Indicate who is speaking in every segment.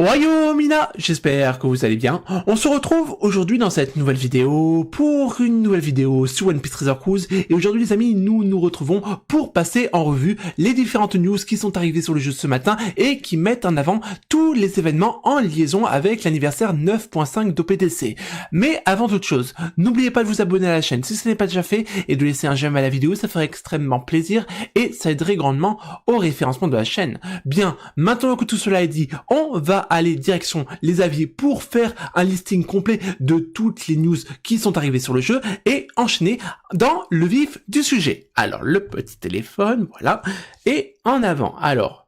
Speaker 1: Ohayo Mina, j'espère que vous allez bien. On se retrouve aujourd'hui dans cette nouvelle vidéo pour une nouvelle vidéo sur One Piece Treasure Cruise. Et aujourd'hui les amis, nous nous retrouvons pour passer en revue les différentes news qui sont arrivées sur le jeu ce matin et qui mettent en avant tous les événements en liaison avec l'anniversaire 9.5 d'OPDC. Mais avant toute chose, n'oubliez pas de vous abonner à la chaîne si ce n'est pas déjà fait et de laisser un j'aime à la vidéo, ça ferait extrêmement plaisir et ça aiderait grandement au référencement de la chaîne. Bien, maintenant que tout cela est dit, on va aller direction les avis pour faire un listing complet de toutes les news qui sont arrivées sur le jeu et enchaîner dans le vif du sujet. Alors, le petit téléphone, voilà, et en avant. Alors,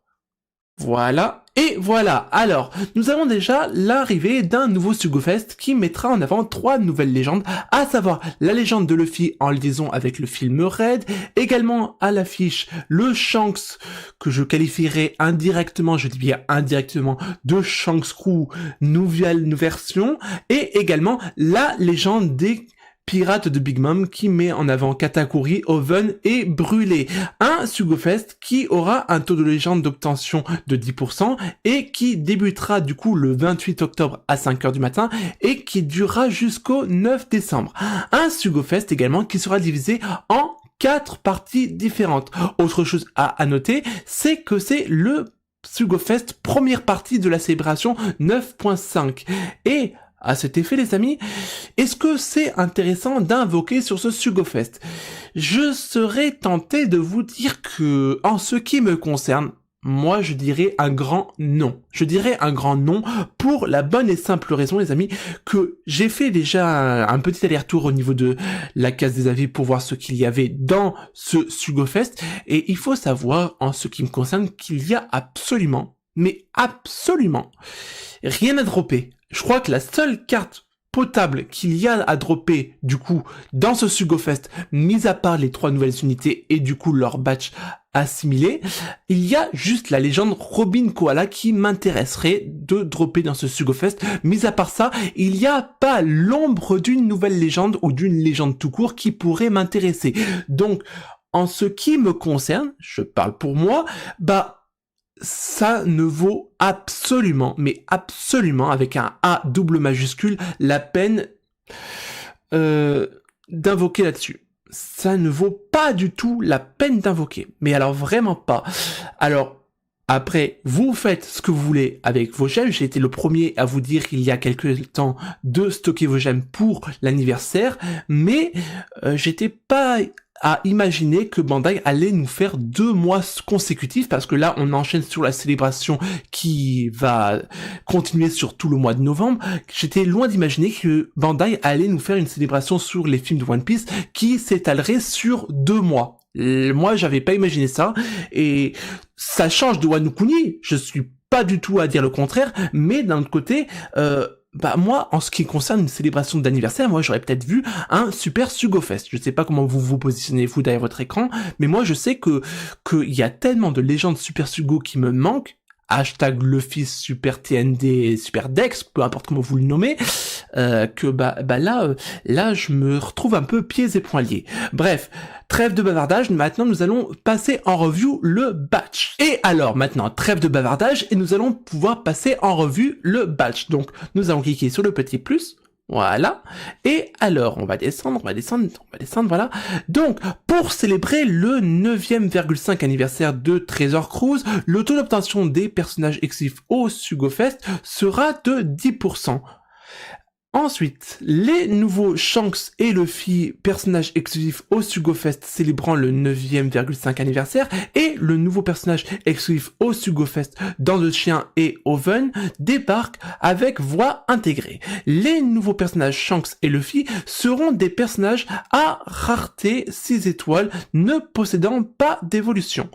Speaker 1: voilà. Et voilà, alors, nous avons déjà l'arrivée d'un nouveau Sugofest qui mettra en avant 3 nouvelles légendes, à savoir la légende de Luffy en liaison avec le film Red, également à l'affiche le Shanks, que je qualifierais indirectement, je dis bien indirectement, de Shanks Crew, nouvelle version, et également la légende des Pirates de Big Mom qui met en avant Katakuri, Oven et Brûlé. Un Sugofest qui aura un taux de légende d'obtention de 10% et qui débutera du coup le 28 octobre à 5h du matin et qui durera jusqu'au 9 décembre. Un Sugofest également qui sera divisé en 4 parties différentes. Autre chose à noter, c'est que c'est le Sugofest première partie de la célébration 9.5. Et à cet effet, les amis, est-ce que c'est intéressant d'invoquer sur ce Sugofest? Je serais tenté de vous dire que, en ce qui me concerne, moi je dirais un grand non. Je dirais un grand non pour la bonne et simple raison, les amis, que j'ai fait déjà un petit aller-retour au niveau de la case des avis pour voir ce qu'il y avait dans ce Sugofest. Et il faut savoir, en ce qui me concerne, qu'il y a absolument, mais absolument, rien à dropper. Je crois que la seule carte potable qu'il y a à dropper, du coup, dans ce Sugofest, mis à part les 3 nouvelles unités et du coup leur batch assimilé, il y a juste la légende Robin Koala qui m'intéresserait de dropper dans ce Sugofest. Mis à part ça, il n'y a pas l'ombre d'une nouvelle légende ou d'une légende tout court qui pourrait m'intéresser. Donc, en ce qui me concerne, je parle pour moi, ça ne vaut absolument, mais absolument, avec un A double majuscule, la peine d'invoquer là-dessus. Ça ne vaut pas du tout la peine d'invoquer. Mais alors vraiment pas. Alors, après, vous faites ce que vous voulez avec vos gemmes. J'ai été le premier à vous dire il y a quelques temps de stocker vos gemmes pour l'anniversaire. Mais j'étais pas à imaginer que Bandai allait nous faire 2 mois consécutifs, parce que là on enchaîne sur la célébration qui va continuer sur tout le mois de novembre. J'étais loin d'imaginer que Bandai allait nous faire une célébration sur les films de One Piece qui s'étalerait sur 2 mois. Moi j'avais pas imaginé ça, et ça change de Wano Kuni, je suis pas du tout à dire le contraire, mais d'un autre côté, moi, en ce qui concerne une célébration d'anniversaire, moi, j'aurais peut-être vu un super Sugofest. Je sais pas comment vous vous positionnez, vous, derrière votre écran, mais moi, je sais qu'il y a tellement de légendes Super Sugo qui me manquent, hashtag Luffy, Super TND, Super Dex, peu importe comment vous le nommez, que là, je me retrouve un peu pieds et poings liés. Bref, trêve de bavardage, maintenant nous allons passer en review le batch. Et alors, maintenant, trêve de bavardage, et nous allons pouvoir passer en revue le batch. Donc, nous allons cliquer sur le petit plus, voilà. Et alors, on va descendre, voilà. Donc, pour célébrer le 9e,5 anniversaire de Treasure Cruise, le taux d'obtention des personnages exclusifs au Sugofest sera de 10%. Ensuite, les nouveaux Shanks et Luffy, personnages exclusifs au Sugofest célébrant le 9e,5 anniversaire, et le nouveau personnage exclusif au Sugofest dans le chien et Oven débarquent avec voix intégrée. Les nouveaux personnages Shanks et Luffy seront des personnages à rareté 6 étoiles ne possédant pas d'évolution.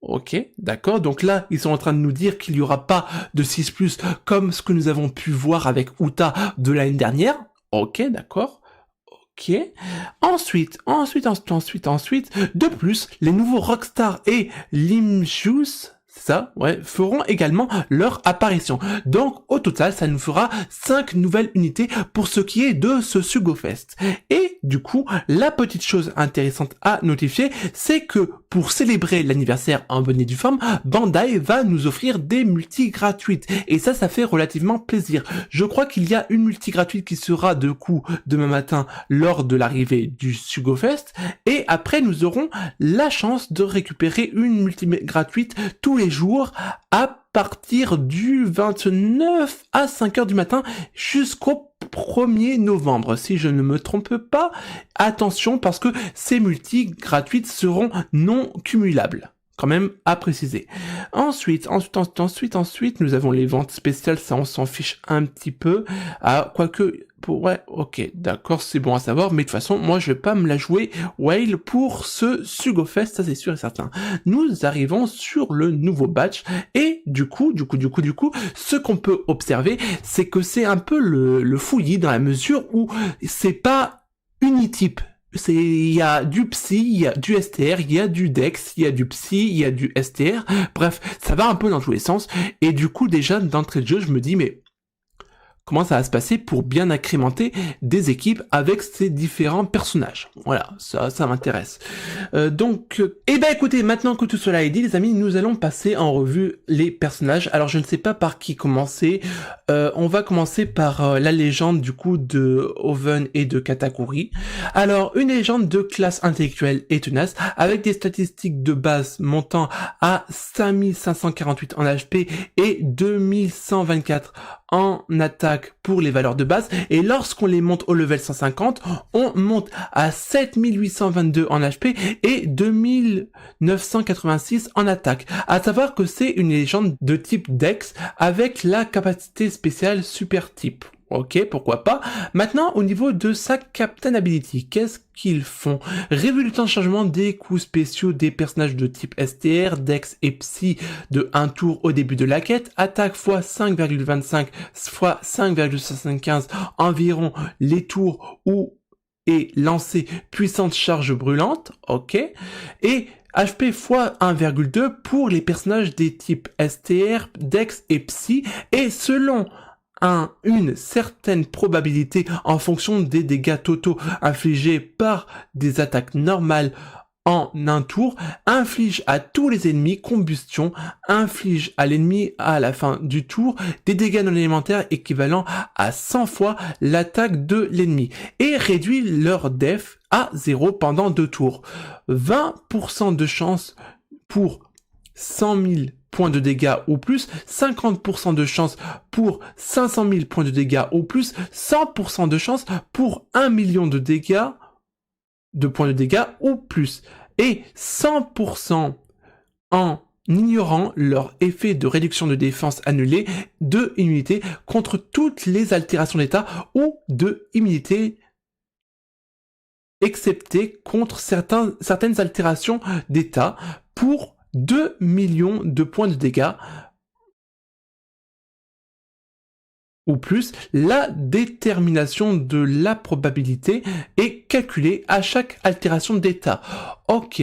Speaker 1: Ok, d'accord, donc là, ils sont en train de nous dire qu'il n'y aura pas de 6+, comme ce que nous avons pu voir avec Uta de l'année dernière. Ok, d'accord. Ok. Ensuite, de plus, les nouveaux Rockstar et Limjus, c'est ça, ouais, feront également leur apparition. Donc au total, ça nous fera 5 nouvelles unités pour ce qui est de ce SugoFest. Et du coup, la petite chose intéressante à notifier, c'est que pour célébrer l'anniversaire en bonne et due forme, Bandai va nous offrir des multis gratuites. Et ça fait relativement plaisir. Je crois qu'il y a une multi gratuite qui sera de coup demain matin lors de l'arrivée du SugoFest. Et après, nous aurons la chance de récupérer une multi gratuite tous les jours à partir du 29 à 5h du matin jusqu'au 1er novembre, si je ne me trompe pas. Attention, parce que ces multis gratuites seront non cumulables. Quand même à préciser. Ensuite, nous avons les ventes spéciales, ça on s'en fiche un petit peu. Ah, quoique, ouais, ok, d'accord, c'est bon à savoir, mais de toute façon, moi je vais pas me la jouer whale pour ce SugoFest, ça c'est sûr et certain. Nous arrivons sur le nouveau batch, et du coup, ce qu'on peut observer, c'est que c'est un peu le fouillis dans la mesure où c'est pas unitype. Il y a du psy, il y a du STR, il y a du dex, il y a du psy, il y a du STR, bref, ça va un peu dans tous les sens, et du coup déjà d'entrée de jeu je me dis mais comment ça va se passer pour bien agrémenter des équipes avec ces différents personnages. Voilà, ça m'intéresse. Écoutez, maintenant que tout cela est dit, les amis, nous allons passer en revue les personnages. Alors, je ne sais pas par qui commencer. On va commencer par la légende, du coup, de Oven et de Katakuri. Alors, une légende de classe intellectuelle et tenace, avec des statistiques de base montant à 5548 en HP et 2124 en attaque pour les valeurs de base, et lorsqu'on les monte au level 150, on monte à 7822 en HP et 2986 en attaque. À savoir que c'est une légende de type Dex avec la capacité spéciale super type. Ok, pourquoi pas. Maintenant, au niveau de sa Captain Ability, qu'est-ce qu'ils font? Réduit le temps de chargement des coups spéciaux des personnages de type STR, Dex et Psy de 1 tour au début de la quête, attaque x 5,25 x 5,75 environ les tours où est lancée puissante charge brûlante, ok, et HP x 1,2 pour les personnages des types STR, Dex et Psy, et selon une certaine probabilité en fonction des dégâts totaux infligés par des attaques normales en un tour, inflige à tous les ennemis combustion, inflige à l'ennemi à la fin du tour des dégâts non élémentaires équivalents à 100 fois l'attaque de l'ennemi et réduit leur def à 0 pendant 2 tours. 20% de chance pour 100 000 points de dégâts ou plus, 50% de chance pour 500 000 points de dégâts ou plus, 100% de chance pour 1 million de dégâts, de points de dégâts ou plus, et 100% en ignorant leur effet de réduction de défense annulée de immunité contre toutes les altérations d'état ou de immunité excepté contre certaines altérations d'état pour 2 millions de points de dégâts ou plus. La détermination de la probabilité est calculée à chaque altération d'état. Ok,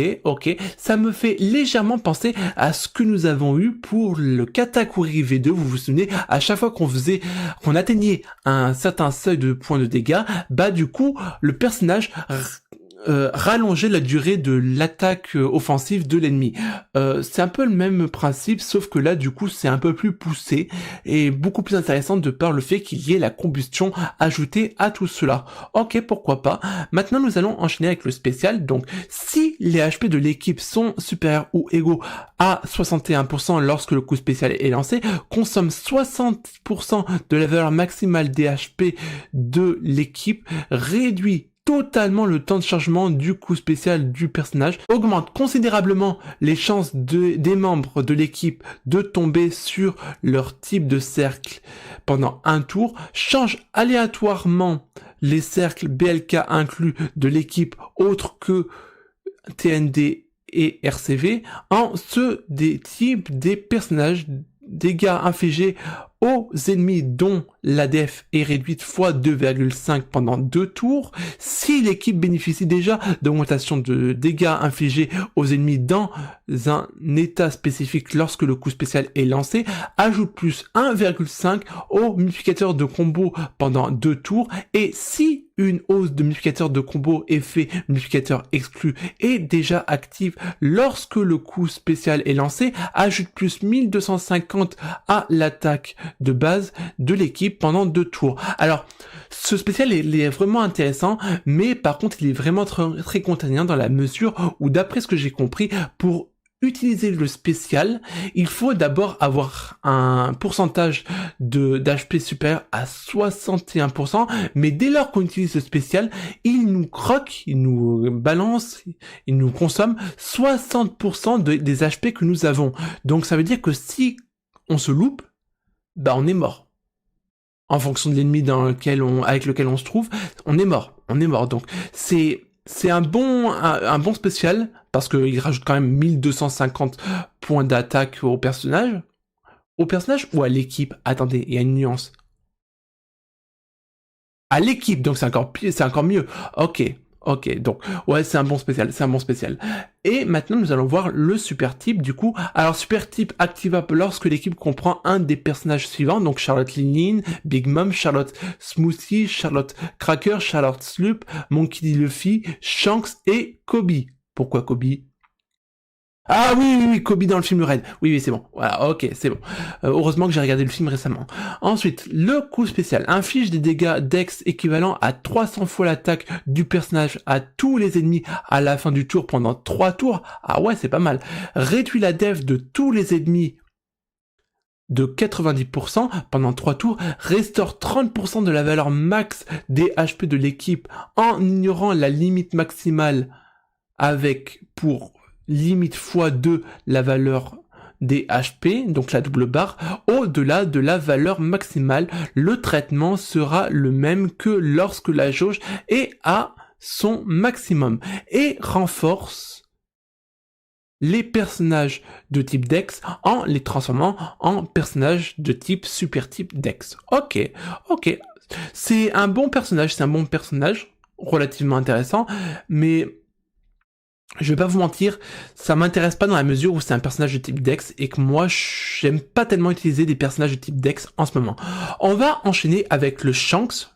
Speaker 1: ça me fait légèrement penser à ce que nous avons eu pour le Katakuri V2, vous vous souvenez, à chaque fois qu'on atteignait un certain seuil de points de dégâts, bah du coup, le personnage rallonger la durée de l'attaque offensive de l'ennemi. C'est un peu le même principe, sauf que là, du coup, c'est un peu plus poussé et beaucoup plus intéressant de par le fait qu'il y ait la combustion ajoutée à tout cela. Ok, pourquoi pas. Maintenant, nous allons enchaîner avec le spécial. Donc, si les HP de l'équipe sont supérieurs ou égaux à 61% lorsque le coup spécial est lancé, consomme 60% de la valeur maximale des HP de l'équipe, réduit totalement le temps de chargement du coup spécial du personnage, augmente considérablement les chances des membres de l'équipe de tomber sur leur type de cercle pendant un tour, change aléatoirement les cercles BLK inclus de l'équipe autres que TND et RCV en ceux des types des personnages, dégâts infligés aux ennemis dont l'ADF est réduite fois 2,5 pendant 2 tours. Si l'équipe bénéficie déjà d'augmentation de dégâts infligés aux ennemis dans un état spécifique lorsque le coup spécial est lancé, ajoute plus 1,5 au multiplicateur de combo pendant 2 tours. Et si une hausse de multiplicateur de combo effet multiplicateur exclu est déjà active lorsque le coup spécial est lancé, ajoute plus 1250 à l'attaque de base de l'équipe pendant 2 tours. Alors, ce spécial il est vraiment intéressant, mais par contre il est vraiment très contraignant dans la mesure où, d'après ce que j'ai compris, pour utiliser le spécial, il faut d'abord avoir un pourcentage d'HP supérieur à 61%, mais dès lors qu'on utilise le spécial, il nous croque, il nous balance, il nous consomme 60% des HP que nous avons. Donc ça veut dire que si on se loupe, bah on est mort. En fonction de l'ennemi avec lequel on se trouve, on est mort. Donc c'est un bon spécial, parce qu'il rajoute quand même 1250 points d'attaque au personnage. Au personnage ou à l'équipe? Attendez, il y a une nuance. À l'équipe, donc c'est encore mieux. Ok, donc ouais, c'est un bon spécial. Et maintenant nous allons voir le super type du coup. Alors super type activable lorsque l'équipe comprend un des personnages suivants, donc Charlotte Lin, Big Mom, Charlotte Smoothie, Charlotte Cracker, Charlotte Sloop, Monkey D. Luffy, Shanks et Kobe. Pourquoi Kobe? Ah oui, Kobe dans le film Red. Oui, c'est bon. Voilà, ok, c'est bon. Heureusement que j'ai regardé le film récemment. Ensuite, le coup spécial inflige des dégâts Dex équivalents à 300 fois l'attaque du personnage à tous les ennemis à la fin du tour pendant 3 tours. Ah ouais, c'est pas mal. Réduit la def de tous les ennemis de 90% pendant 3 tours, restaure 30% de la valeur max des HP de l'équipe en ignorant la limite maximale avec pour limite x2 la valeur des HP, donc la double barre, au-delà de la valeur maximale. Le traitement sera le même que lorsque la jauge est à son maximum et renforce les personnages de type Dex en les transformant en personnages de type super type Dex. Ok. C'est un bon personnage, relativement intéressant, mais je vais pas vous mentir, ça m'intéresse pas dans la mesure où c'est un personnage de type Dex et que moi j'aime pas tellement utiliser des personnages de type Dex en ce moment. On va enchaîner avec le Shanks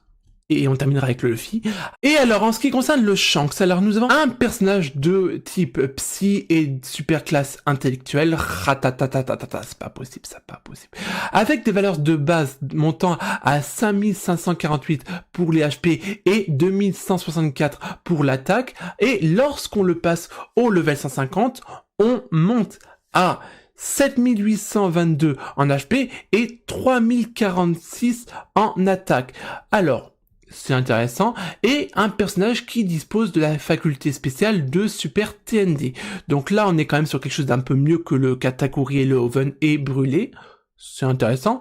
Speaker 1: et on terminera avec le Luffy. Et alors en ce qui concerne le Shanks, alors nous avons un personnage de type psy et super classe intellectuelle. Ratatatatata, c'est pas possible. Avec des valeurs de base montant à 5548 pour les HP et 2164 pour l'attaque. Et lorsqu'on le passe au level 150, on monte à 7822 en HP et 3046 en attaque. Alors, c'est intéressant, et un personnage qui dispose de la faculté spéciale de Super TND. Donc là, on est quand même sur quelque chose d'un peu mieux que le Katakuri et le Oven et brûlé. C'est intéressant,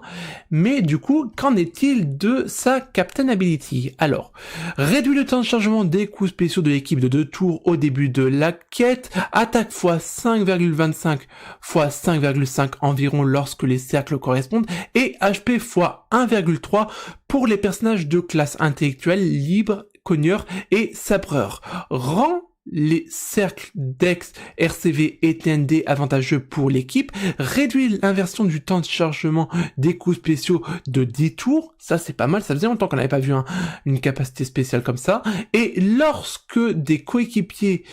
Speaker 1: mais du coup, qu'en est-il de sa Captain Ability? Alors, réduit le temps de chargement des coups spéciaux de l'équipe de 2 tours au début de la quête, attaque x 5,25 x 5,5 environ lorsque les cercles correspondent, et HP x 1,3 pour les personnages de classe intellectuelle, libre, cogneur et sabreur. Rend les cercles Dex, RCV et TND avantageux pour l'équipe, réduit l'inversion du temps de chargement des coups spéciaux de 10 tours, ça c'est pas mal, ça faisait longtemps qu'on n'avait pas vu une capacité spéciale comme ça, et lorsque des coéquipiers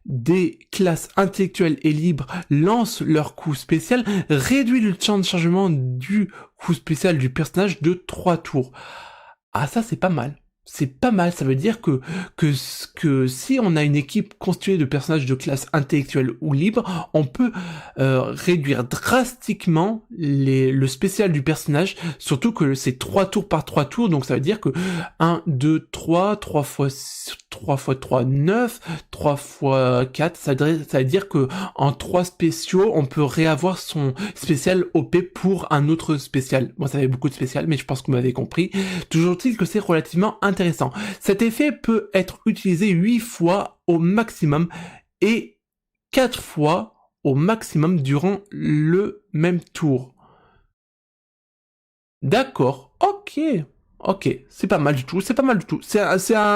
Speaker 1: des classes intellectuelles et libres lancent leur coup spécial, réduit le temps de chargement du coup spécial du personnage de 3 tours. Ah ça c'est pas mal. Ça veut dire que si on a une équipe constituée de personnages de classe intellectuelle ou libre, on peut réduire drastiquement le spécial du personnage, surtout que c'est 3 tours par 3 tours, donc ça veut dire que 1, 2, 3 x 3, 9, 3 x 4, ça veut dire que en 3 spéciaux, on peut réavoir son spécial OP pour un autre spécial. Moi, ça fait beaucoup de spécial, mais je pense que vous m'avez compris. Toujours est-il que c'est relativement intéressant. Cet effet peut être utilisé 8 fois au maximum et 4 fois au maximum durant le même tour. D'accord, ok. Ok, c'est pas mal du tout, c'est pas mal du tout.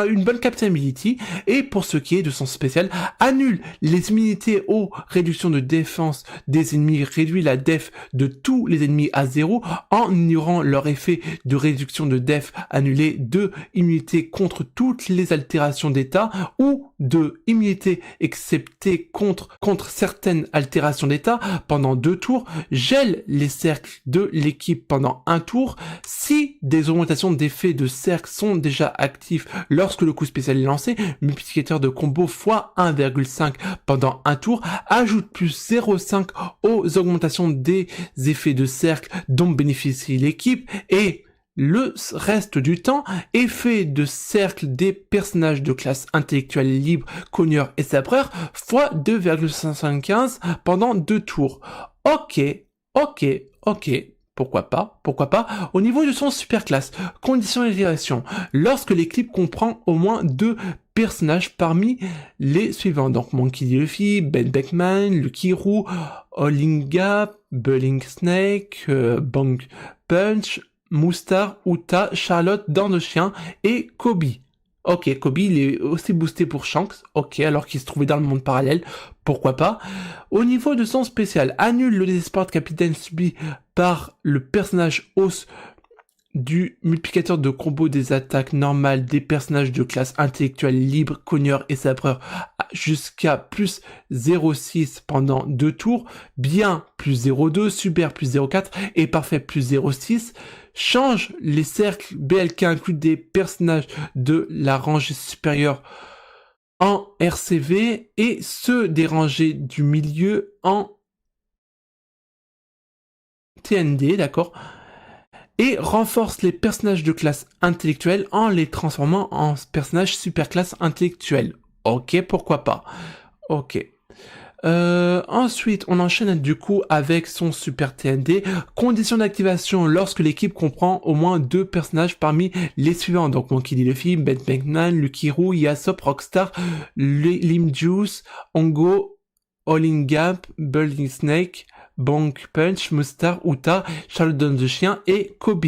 Speaker 1: Une bonne Captain Ability. Et pour ce qui est de son spécial, annule les immunités aux réductions de défense des ennemis, réduit la def de tous les ennemis à 0 en ignorant leur effet de réduction de def annulé de immunité contre toutes les altérations d'état ou de immunité exceptée contre certaines altérations d'état pendant 2 tours, gèle les cercles de l'équipe pendant 1 tour. Si des augmentations d'effets de cercle sont déjà actifs lorsque le coup spécial est lancé, multiplicateur de combo x 1,5 pendant 1 tour, ajoute plus 0,5 aux augmentations des effets de cercle dont bénéficie l'équipe et le reste du temps, effet de cercle des personnages de classe intellectuelle libre, cogneur et sabreur x 2,75 pendant 2 tours. Ok. Pourquoi pas. Au niveau de son super classe, conditions et réactions. Lorsque l'équipe comprend au moins 2 personnages parmi les suivants. Donc Monkey D. Luffy, Ben Beckman, Lucky Roux, Olinga, Bulling Snake, Bang Punch, Moustar, Uta, Charlotte, Dents de Chien et Kobe. Ok, Kobe, il est aussi boosté pour Shanks. Ok, alors qu'il se trouvait dans le monde parallèle. Pourquoi pas. Au niveau de son spécial, annule le désespoir de capitaine subi par le personnage os du multiplicateur de combo des attaques normales des personnages de classe intellectuelle libre, cogneur et sabreur jusqu'à plus 0,6 pendant 2 tours, bien plus 0,2, super plus 0,4 et parfait plus 0,6. Change les cercles BLK inclus des personnages de la rangée supérieure en RCV et ceux des rangées du milieu en TND, d'accord, et renforce les personnages de classe intellectuelle en les transformant en personnages super classe intellectuelle. Ok, pourquoi pas. Ok. Ensuite, on enchaîne du coup avec son super TND. Condition d'activation lorsque l'équipe comprend au moins 2 personnages parmi les suivants. Donc Monkey D. Luffy, Ben Beckman, Lucky Roux, Yasop, Rockstar, Lim Juice, Ongo, All-in Gap, Bullding Snake, Bonk Punch, Moustar, Uta, Charlotte Dents de Chien et Kobe.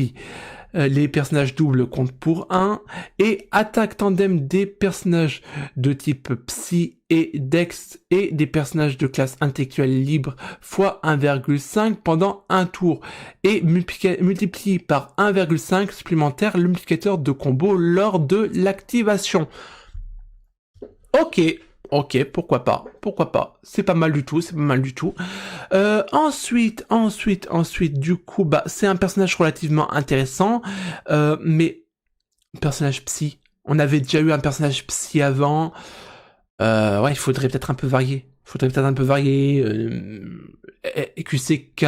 Speaker 1: Les personnages doubles comptent pour 1, et attaque tandem des personnages de type Psy et Dex et des personnages de classe intellectuelle libre x 1,5 pendant 1 tour, et multiplie par 1,5 supplémentaire le multiplicateur de combo lors de l'activation. Ok, pourquoi pas, c'est pas mal du tout, Ensuite, du coup, c'est un personnage relativement intéressant, mais, personnage psy, on avait déjà eu un personnage psy avant, ouais, il faudrait peut-être un peu varier, QCK,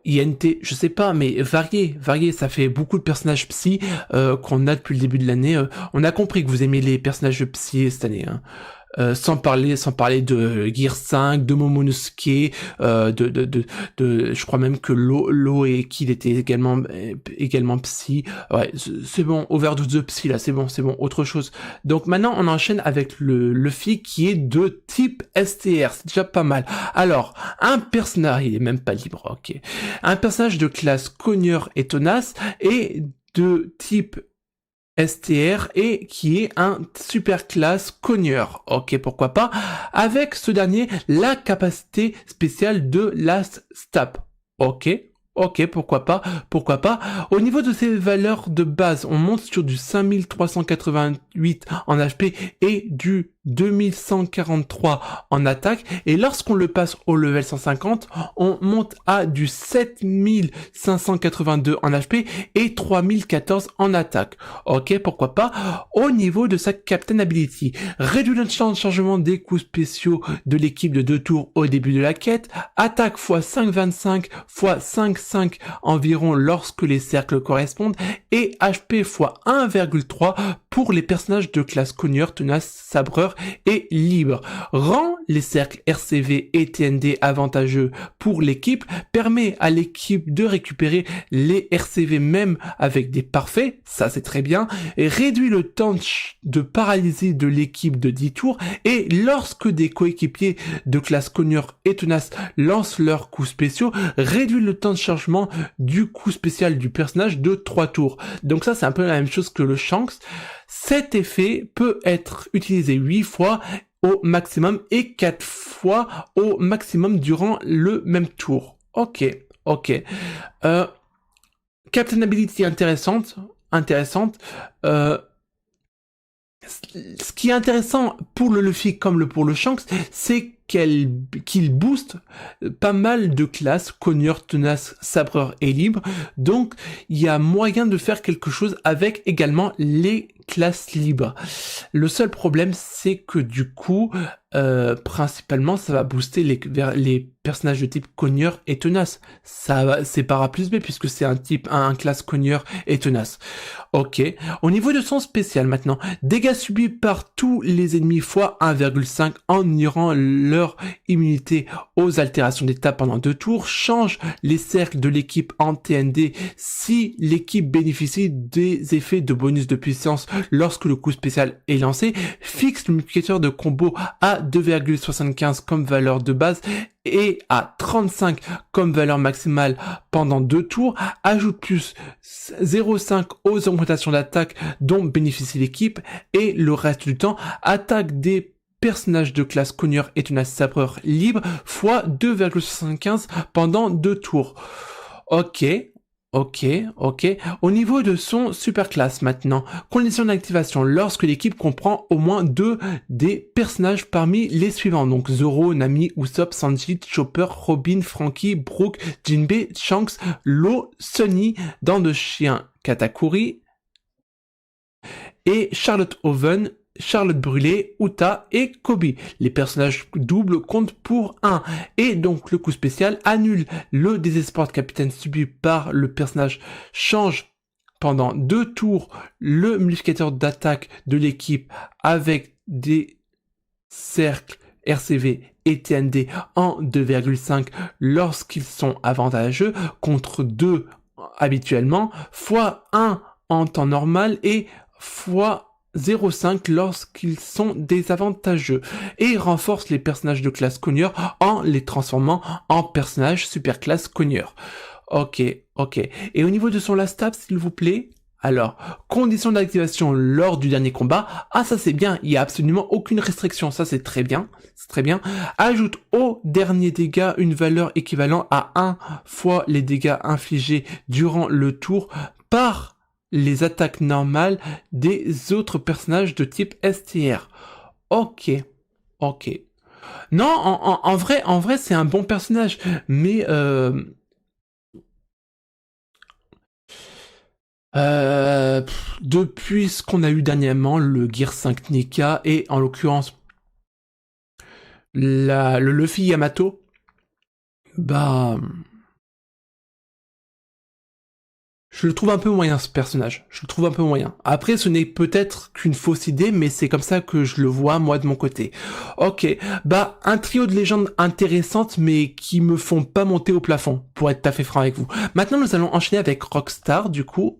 Speaker 1: INT, je sais pas, mais varier, ça fait beaucoup de personnages psy qu'on a depuis le début de l'année. On a compris que vous aimez les personnages psy cette année, hein. Sans parler de Gear 5, de Momonosuke, je crois même que Lo et Kid étaient également psy. Ouais, c'est bon, overdose de psy là, c'est bon, autre chose. Donc maintenant on enchaîne avec le Luffy qui est de type STR, c'est déjà pas mal. Alors, un personnage, il est même pas libre, ok. Un personnage de classe cogneur et tenace et de type STR et qui est un super classe cogneur. Ok, pourquoi pas. Avec ce dernier, la capacité spéciale de Last Step. Ok, pourquoi pas. Au niveau de ses valeurs de base, on monte sur du 5388 en HP et du 2143 en attaque, et lorsqu'on le passe au level 150, on monte à du 7582 en HP et 3014 en attaque. Ok, pourquoi pas. Au niveau de sa Captain Ability, réduit le temps de chargement des coups spéciaux de l'équipe de 2 tours au début de la quête, attaque x 5,25 x 5,5 environ lorsque les cercles correspondent, et HP x 1,3 pour les personnages de classe cogneur, tenace, sabreur joueur est libre. Rend les cercles RCV et TND avantageux pour l'équipe, permet à l'équipe de récupérer les RCV même avec des parfaits, ça c'est très bien, et réduit le temps de paralysie de l'équipe de 10 tours, et lorsque des coéquipiers de classe Cogneur et Tenace lancent leurs coups spéciaux, réduit le temps de chargement du coup spécial du personnage de 3 tours. Donc ça c'est un peu la même chose que le Shanks. Cet effet peut être utilisé 8 fois au maximum et 4 fois au maximum durant le même tour. Ok. Captain Ability intéressante. Ce qui est intéressant pour le Luffy comme pour le Shanks, c'est qu'il booste pas mal de classes, Cogneur, Tenace, Sabreur et Libre. Donc, il y a moyen de faire quelque chose avec également les classes libres. Le seul problème, c'est que du coup, principalement, ça va booster les personnages de type Cogneur et Tenace. C'est para plus B puisque c'est un classe Cogneur et Tenace. Ok. Au niveau de son spécial maintenant, dégâts subis par tous les ennemis fois 1,5 en ignorant leur immunité aux altérations d'état pendant 2 tours, change les cercles de l'équipe en TND si l'équipe bénéficie des effets de bonus de puissance lorsque le coup spécial est lancé, fixe le multiplicateur de combo à 2,75 comme valeur de base et à 35 comme valeur maximale pendant 2 tours, ajoute plus 0,5 aux augmentations d'attaque dont bénéficie l'équipe et le reste du temps attaque des personnages de classe Cogneur et Tenace Sabreur libre fois 2,75 pendant 2 tours. Ok. Au niveau de son super classe maintenant, condition d'activation lorsque l'équipe comprend au moins 2 des personnages parmi les suivants, donc Zoro, Nami, Usopp, Sanji, Chopper, Robin, Franky, Brook, Jinbei, Shanks, Law, Sunny, Dents de Chien, Katakuri et Charlotte Oven, Charlotte Brûlée, Uta et Kobe. Les personnages doubles comptent pour 1. Et donc le coup spécial annule le désespoir de capitaine subi par le personnage, change pendant 2 tours le modificateur d'attaque de l'équipe avec des cercles RCV et TND en 2,5 lorsqu'ils sont avantageux contre 2 habituellement, fois 1 en temps normal et fois 0,5 lorsqu'ils sont désavantageux, et renforce les personnages de classe Cogneur en les transformant en personnages super classe Cogneur. Ok. Et au niveau de son last tab, s'il vous plaît, alors, condition d'activation lors du dernier combat, ça c'est bien, il n'y a absolument aucune restriction, ça c'est très bien, ajoute au dernier dégât une valeur équivalente à 1 fois les dégâts infligés durant le tour par les attaques normales des autres personnages de type STR. Ok. Non, en vrai, c'est un bon personnage, mais depuis ce qu'on a eu dernièrement, le Gear 5 Nika et en l'occurrence le Luffy Yamato, je le trouve un peu moyen, ce personnage. Après, ce n'est peut-être qu'une fausse idée, mais c'est comme ça que je le vois, moi, de mon côté. Ok. Un trio de légendes intéressantes, mais qui me font pas monter au plafond, pour être tout à fait franc avec vous. Maintenant, nous allons enchaîner avec Rockstar, du coup.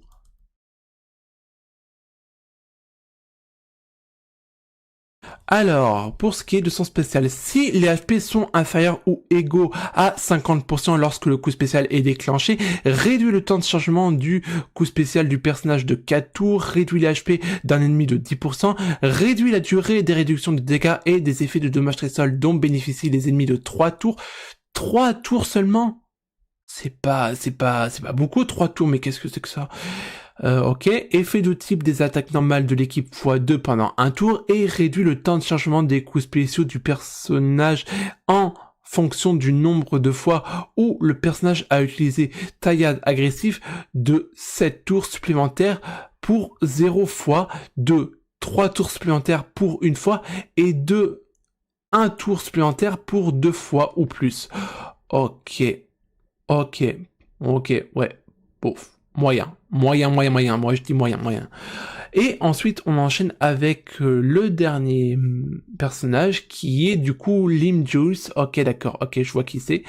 Speaker 1: Alors, pour ce qui est de son spécial, si les HP sont inférieurs ou égaux à 50% lorsque le coup spécial est déclenché, réduit le temps de chargement du coup spécial du personnage de 4 tours, réduit les HP d'un ennemi de 10%, réduit la durée des réductions de dégâts et des effets de dommages très sol dont bénéficient les ennemis de 3 tours. 3 tours seulement? C'est pas beaucoup 3 tours, mais qu'est-ce que c'est que ça? Ok, effet de type des attaques normales de l'équipe x2 pendant un tour et réduit le temps de chargement des coups spéciaux du personnage en fonction du nombre de fois où le personnage a utilisé taillade agressif de 7 tours supplémentaires pour 0 fois, de 3 tours supplémentaires pour 1 fois et de 1 tour supplémentaire pour 2 fois ou plus. Ok, ouais, bof. Moyen. moyen. Moi, je dis moyen. Et ensuite, on enchaîne avec le dernier personnage qui est du coup Lim Jules. Ok, d'accord. Ok, je vois qui c'est.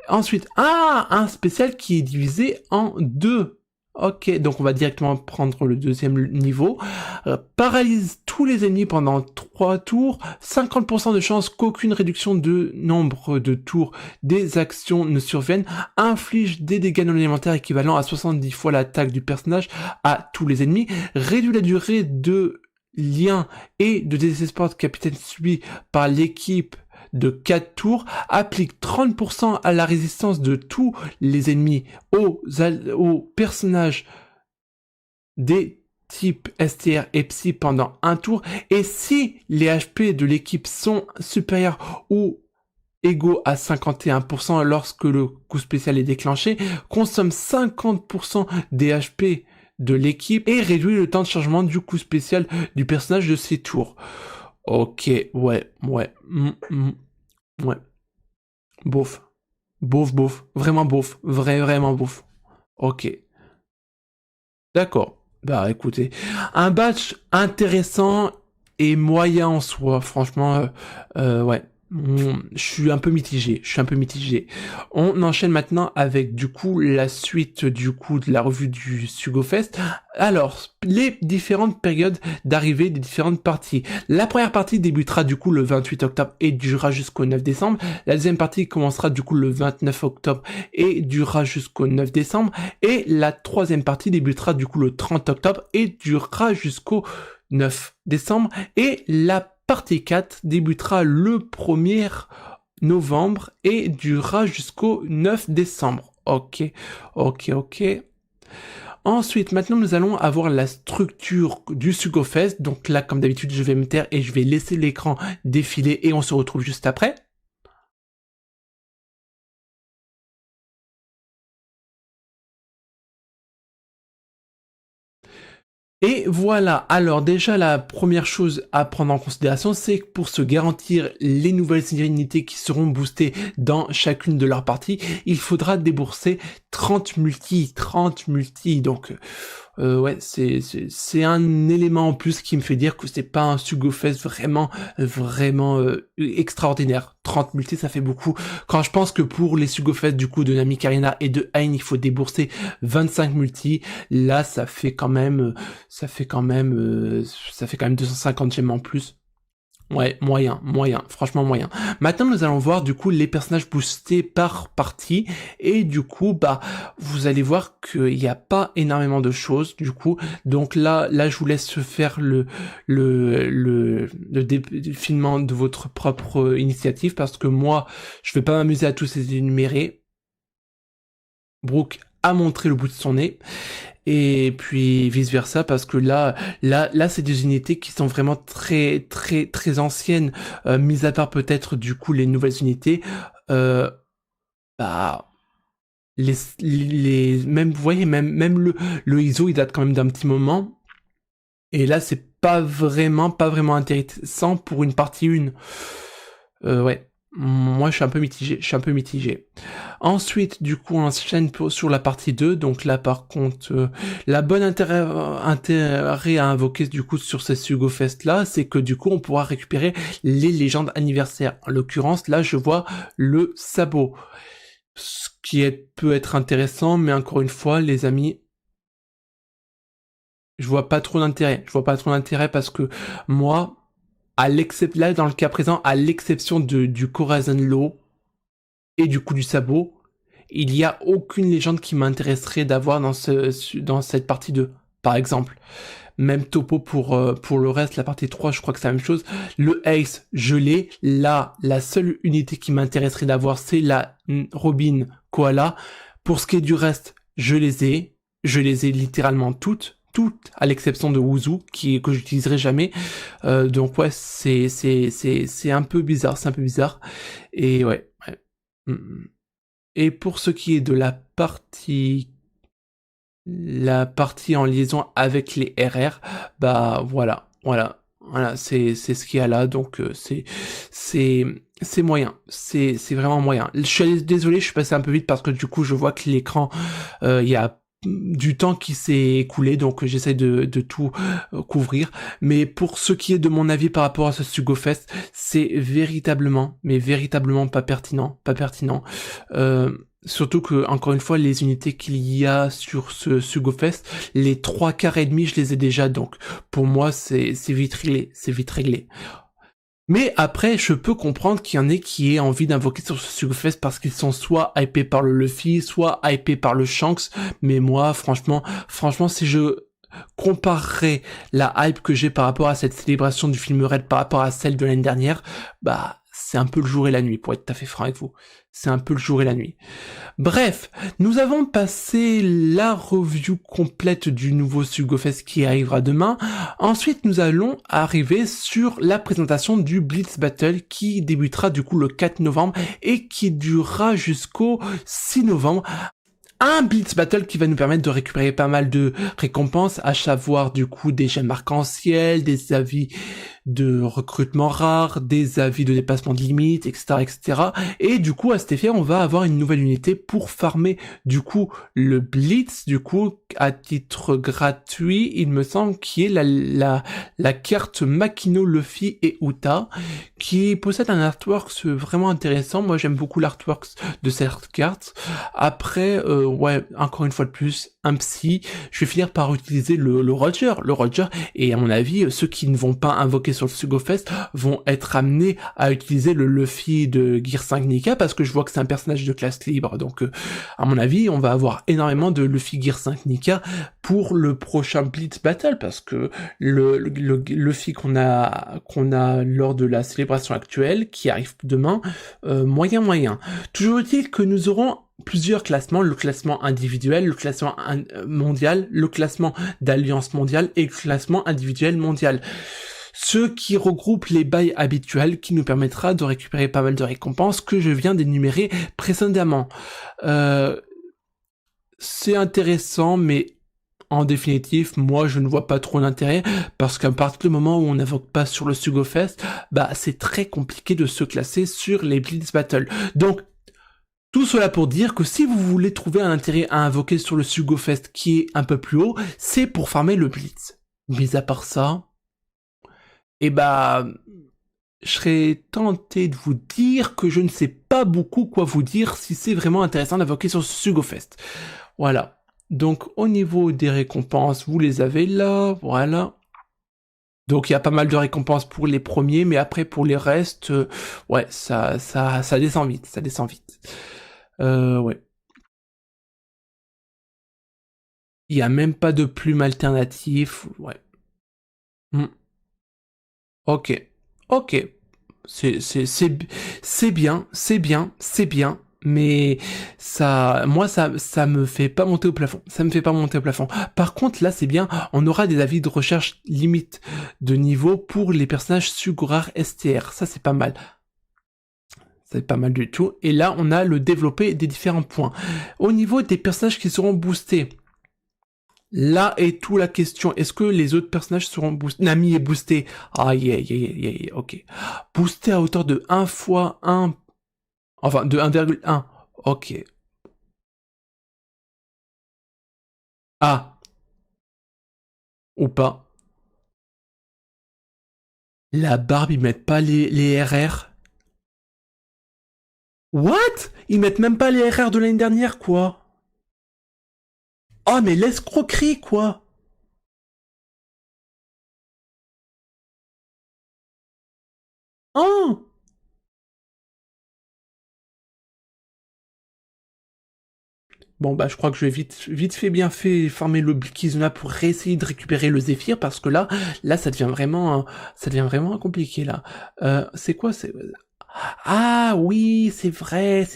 Speaker 1: Ensuite, un spécial qui est divisé en deux. Ok, donc on va directement prendre le deuxième niveau. Paralyse tous les ennemis pendant 3 tours. 50% de chance qu'aucune réduction de nombre de tours des actions ne survienne. Inflige des dégâts non élémentaires équivalents à 70 fois l'attaque du personnage à tous les ennemis. Réduit la durée de lien et de désespoir de capitaine subi par l'équipe de 4 tours, applique 30% à la résistance de tous les ennemis aux personnages des types STR et Psy pendant un tour, et si les HP de l'équipe sont supérieurs ou égaux à 51% lorsque le coup spécial est déclenché, consomme 50% des HP de l'équipe et réduit le temps de chargement du coup spécial du personnage de ses tours. Ok, ouais. Beauf. Vraiment beauf. Vraiment beauf. Ok. D'accord. Bah écoutez, un batch intéressant et moyen en soi. Franchement, ouais. Je suis un peu mitigé. On enchaîne maintenant avec du coup la suite du coup de la revue du SugoFest. Alors, les différentes périodes d'arrivée des différentes parties. La première partie débutera du coup le 28 octobre et durera jusqu'au 9 décembre. La deuxième partie commencera du coup le 29 octobre et durera jusqu'au 9 décembre. Et la troisième partie débutera du coup le 30 octobre et durera jusqu'au 9 décembre. Et la partie 4 débutera le 1er novembre et durera jusqu'au 9 décembre. Ok. Ensuite, maintenant, nous allons avoir la structure du SugoFest. Donc là, comme d'habitude, je vais me taire et je vais laisser l'écran défiler et on se retrouve juste après. Et voilà, alors déjà la première chose à prendre en considération, c'est que pour se garantir les nouvelles unités qui seront boostées dans chacune de leurs parties, il faudra débourser 30 multi, donc ouais, c'est un élément en plus qui me fait dire que c'est pas un SugoFest vraiment extraordinaire. 30 multi, ça fait beaucoup. Quand je pense que pour les SugoFest du coup de Nami Karina et de Hein, il faut débourser 25 multi, là ça fait quand même 250 gemmes en plus. Ouais, moyen, franchement moyen. Maintenant, nous allons voir du coup les personnages boostés par partie et du coup, bah, vous allez voir qu'il n'y a pas énormément de choses du coup. Donc là, je vous laisse faire le défilement de votre propre initiative parce que moi, je vais pas m'amuser à tous les énumérer. Brooke a montré le bout de son nez. Et puis vice versa parce que là c'est des unités qui sont vraiment très anciennes, mis à part peut-être du coup les nouvelles unités. Bah même vous voyez même le ISO il date quand même d'un petit moment. Et là c'est pas vraiment intéressant pour une partie 1. Ouais. Moi, je suis un peu mitigé. Ensuite, du coup, on enchaîne sur la partie 2. Donc là, par contre, la bonne intérêt à invoquer, du coup, sur ces SugoFest-là, c'est que, du coup, on pourra récupérer les légendes anniversaires. En l'occurrence, là, je vois le sabot. Ce qui peut être intéressant, mais encore une fois, les amis, je vois pas trop d'intérêt. Parce que moi, là, dans le cas présent, à l'exception du Corazon Law et du coup du sabot, il n'y a aucune légende qui m'intéresserait d'avoir dans cette partie 2, par exemple. Même topo pour le reste, la partie 3, je crois que c'est la même chose. Le Ace, je l'ai. Là, la seule unité qui m'intéresserait d'avoir, c'est la Robin Koala. Pour ce qui est du reste, je les ai littéralement toutes, à l'exception de Wuzu, que j'utiliserai jamais. Donc ouais, c'est un peu bizarre, Et ouais. Et pour ce qui est de la partie en liaison avec les RR, bah voilà, c'est ce qu'il y a là, donc c'est moyen, c'est vraiment moyen. Désolé, je suis passé un peu vite parce que du coup je vois que l'écran, il y a du temps qui s'est écoulé, donc j'essaye de tout couvrir. Mais pour ce qui est de mon avis par rapport à ce SugoFest, c'est véritablement, mais véritablement pas pertinent. Surtout que, encore une fois, les unités qu'il y a sur ce SugoFest, les 3/4 et demi, je les ai déjà, donc pour moi, c'est vite réglé. Mais après, je peux comprendre qu'il y en ait qui aient envie d'invoquer sur ce SugoFest parce qu'ils sont soit hypés par le Luffy, soit hypés par le Shanks, mais moi, franchement, si je comparerais la hype que j'ai par rapport à cette célébration du film Red par rapport à celle de l'année dernière, bah, c'est un peu le jour et la nuit, pour être tout à fait franc avec vous. C'est un peu le jour et la nuit. Bref, nous avons passé la review complète du nouveau SugoFest qui arrivera demain. Ensuite, nous allons arriver sur la présentation du Blitz Battle qui débutera du coup le 4 novembre et qui durera jusqu'au 6 novembre. Un Blitz Battle qui va nous permettre de récupérer pas mal de récompenses, à savoir du coup des gemmes arc-en-ciel, des avis de recrutement rares, des avis de dépassement de limite, etc. Et du coup, à cet effet, on va avoir une nouvelle unité pour farmer du coup le Blitz, du coup, à titre gratuit, il me semble, qui est la carte Makino, Luffy et Uta, qui possède un artwork vraiment intéressant. Moi, j'aime beaucoup l'artwork de cette carte. Après, ouais, encore une fois de plus, un psy, je vais finir par utiliser le Roger, et à mon avis, ceux qui ne vont pas invoquer sur le SugoFest vont être amenés à utiliser le Luffy de Gear 5 Nika, parce que je vois que c'est un personnage de classe libre, donc à mon avis, on va avoir énormément de Luffy Gear 5 Nika pour le prochain Blitz Battle, parce que le Luffy qu'on a lors de la célébration actuelle, qui arrive demain, moyen. Toujours est-il que nous aurons plusieurs classements, le classement individuel, le classement mondial, le classement d'alliance mondiale et le classement individuel mondial. Ce qui regroupe les bails habituels qui nous permettra de récupérer pas mal de récompenses que je viens d'énumérer précédemment. C'est intéressant, mais en définitive, moi je ne vois pas trop d'intérêt, parce qu'à partir du moment où on n'invoque pas sur le SugoFest, bah c'est très compliqué de se classer sur les Blitz Battle. Donc, tout cela pour dire que si vous voulez trouver un intérêt à invoquer sur le SugoFest qui est un peu plus haut, c'est pour farmer le Blitz. Mis à part ça, eh bah, je serais tenté de vous dire que je ne sais pas beaucoup quoi vous dire si c'est vraiment intéressant d'invoquer sur ce SugoFest. Voilà. Donc, au niveau des récompenses, vous les avez là, voilà. Donc, il y a pas mal de récompenses pour les premiers, mais après, pour les restes, ouais, ça descend vite, ouais. Il y a même pas de plume alternative, ouais. Ok. C'est bien, mais moi, ça me fait pas monter au plafond. Par contre, là, c'est bien, on aura des avis de recherche limite de niveau pour les personnages Sugorar STR. Ça, c'est pas mal. C'est pas mal du tout. Et là, on a le développé des différents points. Au niveau des personnages qui seront boostés, là est tout la question. Est-ce que les autres personnages seront boostés? Nami est boosté. Ah, ok. Boosté à hauteur de 1 fois 1. Enfin, de 1,1. Ok. Ah. Ou pas. La barbe, ils mettent pas les RR. What? Ils mettent même pas les RR de l'année dernière, quoi. Oh, mais l'escroquerie, quoi. Oh. Bon, bah, je crois que je vais vite fait, bien fait, farmer le Kizuna pour réessayer de récupérer le Zéphyr, parce que là, ça devient vraiment compliqué, là. C'est quoi, Ah oui, c'est vrai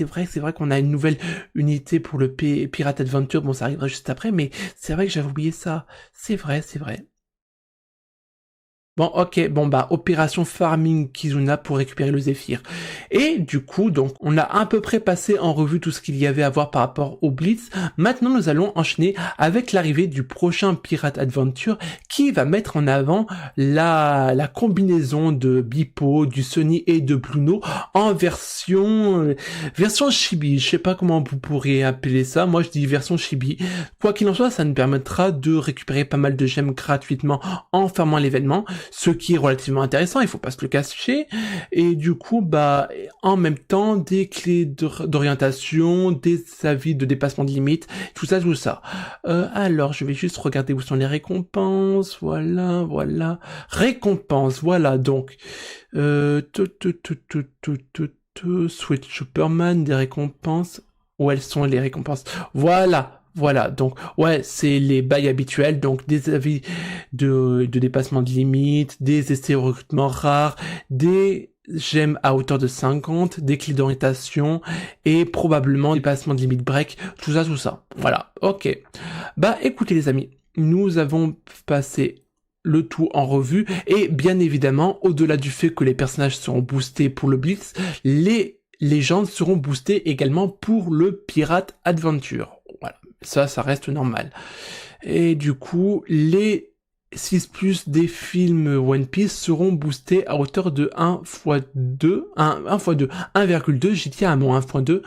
Speaker 1: qu'on a une nouvelle unité pour le Pirate Adventure. Bon, ça arrivera juste après, mais c'est vrai que j'avais oublié ça. C'est vrai. Bon, ok, bon bah, opération farming Kizuna pour récupérer le Zephyr. Et du coup, donc, on a à peu près passé en revue tout ce qu'il y avait à voir par rapport au Blitz. Maintenant, nous allons enchaîner avec l'arrivée du prochain Pirate Adventure qui va mettre en avant la combinaison de Beep-O, du Sunny et de Bluno en version Chibi. Je sais pas comment vous pourriez appeler ça. Moi, je dis version Chibi. Quoi qu'il en soit, ça nous permettra de récupérer pas mal de gemmes gratuitement en fermant l'événement. Ce qui est relativement intéressant, il faut pas se le cacher, et du coup, bah, en même temps, des clés d'orientation, des avis de dépassement de limite, tout ça. Alors, je vais juste regarder où sont les récompenses, voilà, récompenses, voilà, donc, Sweet Superman, des récompenses, où elles sont les récompenses, voilà, donc, ouais, c'est les bails habituels, donc des avis de dépassement de limite, des essais de recrutement rares, des gemmes à hauteur de 50, des clés d'orientation, et probablement dépassement de limite break, tout ça. Voilà, ok. Bah, écoutez les amis, nous avons passé le tout en revue, et bien évidemment, au-delà du fait que les personnages seront boostés pour le Blitz, les légendes seront boostées également pour le Pirate Adventure. Voilà. Ça reste normal. Et du coup, les 6+ des films One Piece seront boostés à hauteur de 1,2, j'y tiens à mon 1.2,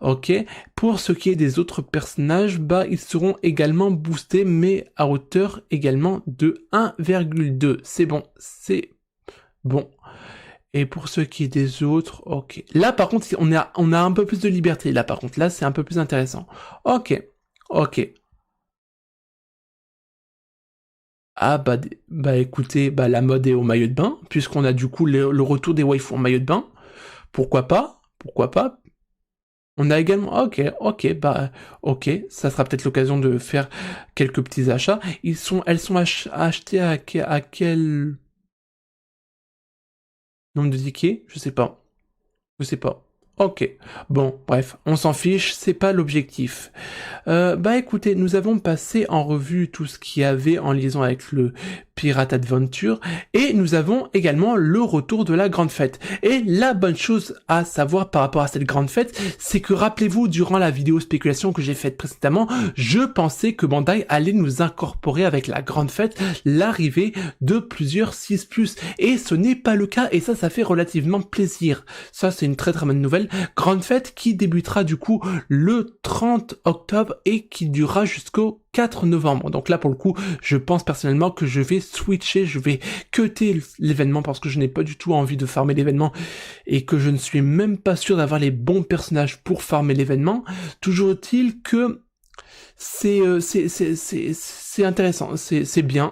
Speaker 1: ok. Pour ce qui est des autres personnages, bah, ils seront également boostés, mais à hauteur également de 1,2. C'est bon. Et pour ce qui est des autres, ok. Là, par contre, on a un peu plus de liberté. Là, par contre, là, c'est un peu plus intéressant. Ok. Ah bah écoutez, bah la mode est au maillot de bain, puisqu'on a du coup le retour des waifus en maillot de bain. Pourquoi pas? On a également, ok, ça sera peut-être l'occasion de faire quelques petits achats. Elles sont achetées à quel nombre de tickets? Je sais pas. Ok, bon, bref, on s'en fiche, c'est pas l'objectif. Bah écoutez, nous avons passé en revue tout ce qu'il y avait en liaison avec le Pirate Adventure, et nous avons également le retour de la grande fête. Et la bonne chose à savoir par rapport à cette grande fête, c'est que rappelez-vous, durant la vidéo spéculation que j'ai faite précédemment, je pensais que Bandai allait nous incorporer avec la grande fête l'arrivée de plusieurs 6+, et ce n'est pas le cas, et ça fait relativement plaisir. Ça, c'est une très bonne nouvelle. Grande fête qui débutera du coup le 30 octobre et qui durera jusqu'au 4 novembre. Donc là, pour le coup, je pense personnellement que je vais switcher, je vais cutter l'événement parce que je n'ai pas du tout envie de farmer l'événement et que je ne suis même pas sûr d'avoir les bons personnages pour farmer l'événement. Toujours est-il que c'est intéressant, c'est bien,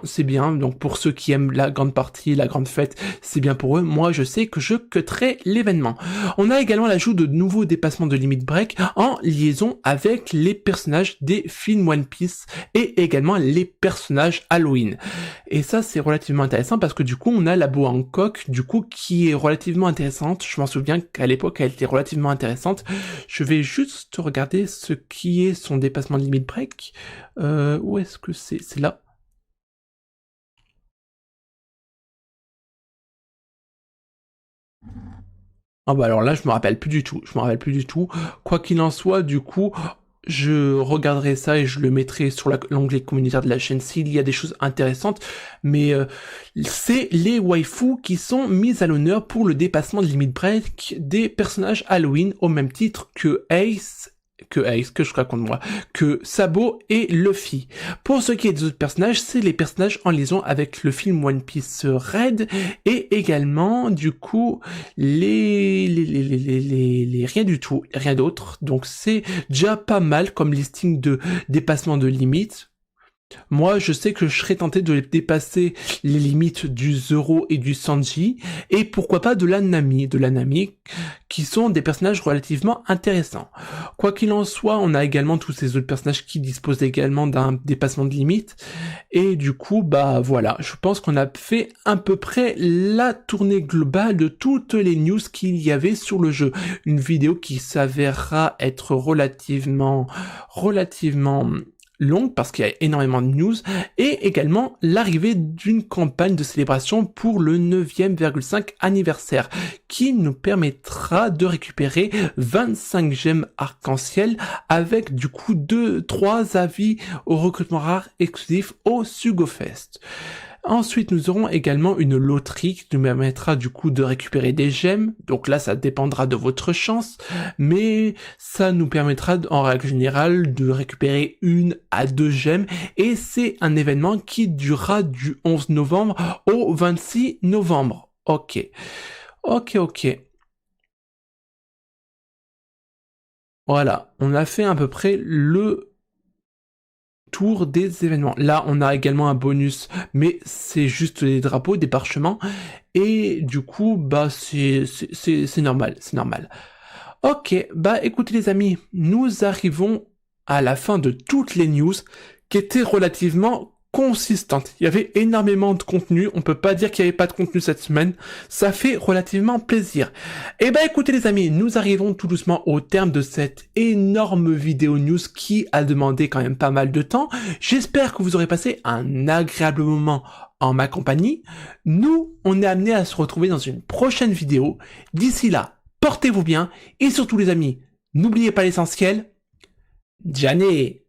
Speaker 1: donc pour ceux qui aiment la grande partie, la grande fête, c'est bien pour eux. Moi, je sais que je cutterai l'événement. On a également l'ajout de nouveaux dépassements de limite break en liaison avec les personnages des films One Piece et également les personnages Halloween. Et ça, c'est relativement intéressant parce que du coup, on a la boa Hancock, du coup, qui est relativement intéressante. Je m'en souviens qu'à l'époque, elle était relativement intéressante. Je vais juste regarder ce qui est son dépassement de limite break. Où est-ce que c'est là. Ah bah alors là, je me rappelle plus du tout. Quoi qu'il en soit, du coup, je regarderai ça et je le mettrai sur l'onglet communautaire de la chaîne s'il y a des choses intéressantes. Mais c'est les waifus qui sont mises à l'honneur pour le dépassement de limite break des personnages Halloween au même titre que que Sabo et Luffy. Pour ce qui est des autres personnages, c'est les personnages en liaison avec le film One Piece Red et également du coup les rien du tout, rien d'autre. Donc c'est déjà pas mal comme listing de dépassement de limites. Moi, je sais que je serais tenté de dépasser les limites du Zoro et du Sanji, et pourquoi pas de la Nami, qui sont des personnages relativement intéressants. Quoi qu'il en soit, on a également tous ces autres personnages qui disposent également d'un dépassement de limite, et du coup, bah voilà, je pense qu'on a fait à peu près la tournée globale de toutes les news qu'il y avait sur le jeu. Une vidéo qui s'avérera être relativement longue parce qu'il y a énormément de news, et également l'arrivée d'une campagne de célébration pour le 9e,5 anniversaire, qui nous permettra de récupérer 25 gemmes arc-en-ciel avec du coup 3 avis au recrutement rare exclusif au SugoFest. Ensuite, nous aurons également une loterie qui nous permettra du coup de récupérer des gemmes. Donc là, ça dépendra de votre chance, mais ça nous permettra en règle générale de récupérer 1 à 2 gemmes. Et c'est un événement qui durera du 11 novembre au 26 novembre. Ok. Voilà, on a fait à peu près le tour des événements. Là, on a également un bonus, mais c'est juste les drapeaux, des parchemins, et du coup, bah, c'est normal, c'est normal. Ok, bah, écoutez les amis, nous arrivons à la fin de toutes les news, qui étaient relativement consistantes. Il y avait énormément de contenu, on peut pas dire qu'il n'y avait pas de contenu cette semaine, ça fait relativement plaisir. Et bah écoutez les amis, nous arrivons tout doucement au terme de cette énorme vidéo news qui a demandé quand même pas mal de temps. J'espère que vous aurez passé un agréable moment en ma compagnie. Nous, on est amené à se retrouver dans une prochaine vidéo. D'ici là, portez-vous bien, et surtout les amis, n'oubliez pas l'essentiel, Jané.